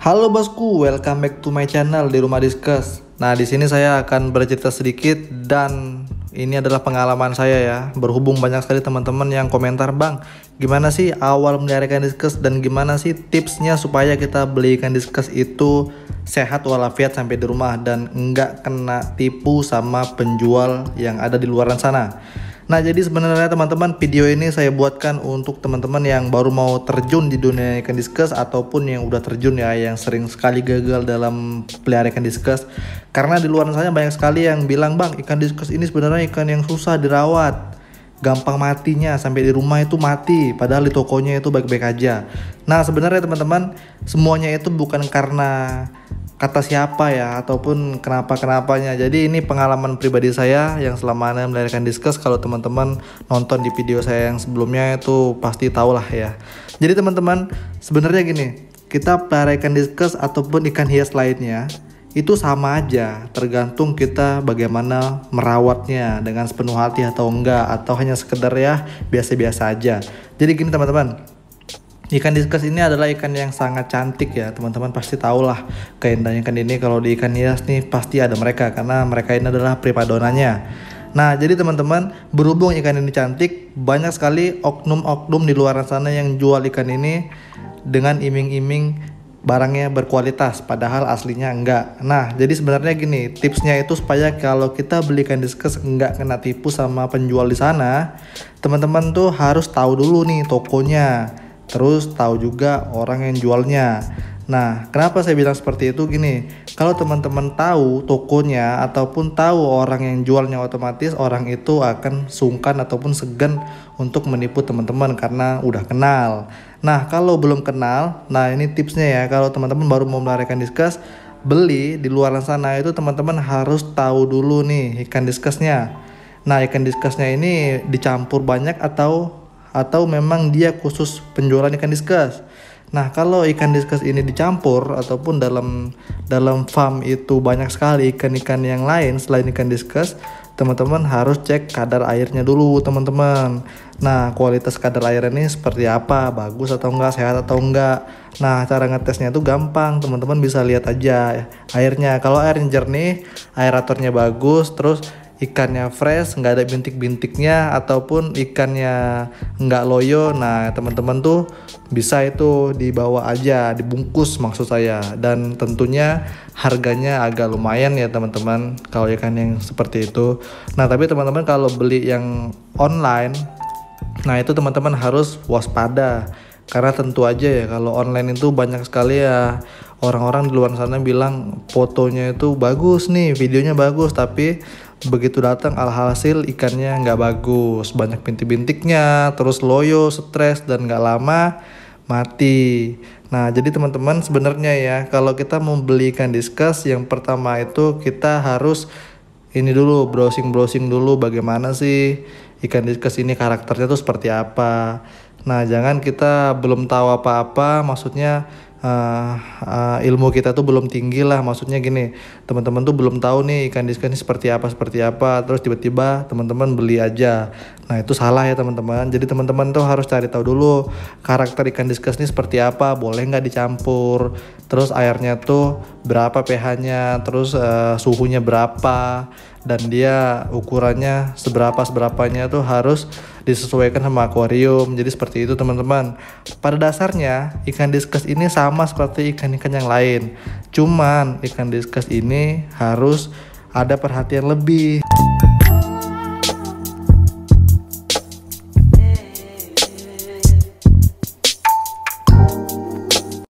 Halo bosku, welcome back to my channel di Rumah Discuss. Nah, di sini saya akan bercerita sedikit dan ini adalah pengalaman saya ya. Berhubung banyak sekali teman-teman yang komentar, "Bang, gimana sih awal melihara ikan diskus dan gimana sih tipsnya supaya kita beli ikan diskus itu sehat walafiat sampai di rumah dan enggak kena tipu sama penjual yang ada di luaran sana." Nah, jadi sebenarnya teman-teman, video ini saya buatkan untuk teman-teman yang baru mau terjun di dunia ikan diskus ataupun yang udah terjun ya, yang sering sekali gagal dalam pelihara ikan diskus. Karena di luar sana banyak sekali yang bilang, "Bang, ikan diskus ini sebenarnya ikan yang susah dirawat, gampang matinya, sampai di rumah itu mati, padahal di tokonya itu baik-baik aja." Nah, sebenarnya teman-teman, semuanya itu bukan karena kata siapa ya ataupun kenapa-kenapanya. Jadi ini pengalaman pribadi saya yang selama ini melihara ikan diskus. Kalau teman-teman nonton di video saya yang sebelumnya itu pasti tahu lah ya. Jadi teman-teman, sebenarnya gini, kita pelihara ikan diskus ataupun ikan hias lainnya itu sama aja, tergantung kita bagaimana merawatnya, dengan sepenuh hati atau enggak, atau hanya sekedar ya biasa-biasa aja. Jadi gini teman-teman, ikan diskus ini adalah ikan yang sangat cantik ya, teman-teman pasti tahu lah keindahan ikan ini. Kalau di ikan hias nih pasti ada mereka, karena mereka ini adalah primadonanya. Nah, jadi teman-teman, berhubung ikan ini cantik, banyak sekali oknum-oknum di luar sana yang jual ikan ini dengan iming-iming barangnya berkualitas, padahal aslinya enggak. Nah, jadi sebenarnya gini, tipsnya itu supaya kalau kita beli ikan diskus enggak kena tipu sama penjual di sana, teman-teman tuh harus tahu dulu nih tokonya, terus tahu juga orang yang jualnya. Nah, kenapa saya bilang seperti itu? Gini, kalau teman-teman tahu tokonya ataupun tahu orang yang jualnya, otomatis orang itu akan sungkan ataupun segan untuk menipu teman-teman karena udah kenal. Nah, kalau belum kenal, nah ini tipsnya ya, kalau teman-teman baru mau melihara ikan diskus, beli di luar sana itu teman-teman harus tahu dulu nih ikan diskusnya. Nah, ikan diskusnya ini dicampur banyak atau memang dia khusus penjualan ikan diskus. Nah, kalau ikan diskus ini dicampur ataupun dalam farm itu banyak sekali ikan-ikan yang lain selain ikan diskus, teman-teman harus cek kadar airnya dulu teman-teman. Nah, kualitas kadar airnya ini seperti apa, bagus atau enggak, sehat atau enggak. Nah, cara ngetesnya itu gampang, teman-teman bisa lihat aja airnya. Kalau airnya jernih, aeratornya bagus, terus ikannya fresh, nggak ada bintik-bintiknya ataupun ikannya nggak loyo, nah teman-teman tuh bisa itu dibawa aja, dibungkus maksud saya, dan tentunya harganya agak lumayan ya teman-teman kalau ikan yang seperti itu. Nah, tapi teman-teman kalau beli yang online, nah itu teman-teman harus waspada, karena tentu aja ya kalau online itu banyak sekali ya orang-orang di luar sana bilang fotonya itu bagus nih, videonya bagus, tapi begitu datang alhasil ikannya nggak bagus, banyak bintik-bintiknya, terus loyo, stres, dan nggak lama mati. Nah, jadi teman-teman sebenarnya ya, kalau kita mau beli ikan diskus, yang pertama itu kita harus ini dulu, browsing dulu bagaimana sih ikan diskus ini, karakternya tuh seperti apa. Nah, jangan kita belum tahu apa-apa, maksudnya ilmu kita tuh belum tinggi lah, maksudnya gini, teman-teman tuh belum tahu nih ikan diskus ini seperti apa, terus tiba-tiba teman-teman beli aja. Nah, itu salah ya teman-teman. Jadi teman-teman tuh harus cari tahu dulu karakter ikan diskus ini seperti apa, boleh nggak dicampur, terus airnya tuh berapa pH-nya, terus suhunya berapa, dan dia ukurannya seberapanya tuh harus disesuaikan sama akuarium. Jadi seperti itu teman-teman. Pada dasarnya ikan diskus ini sama seperti ikan-ikan yang lain, cuman ikan diskus ini harus ada perhatian lebih.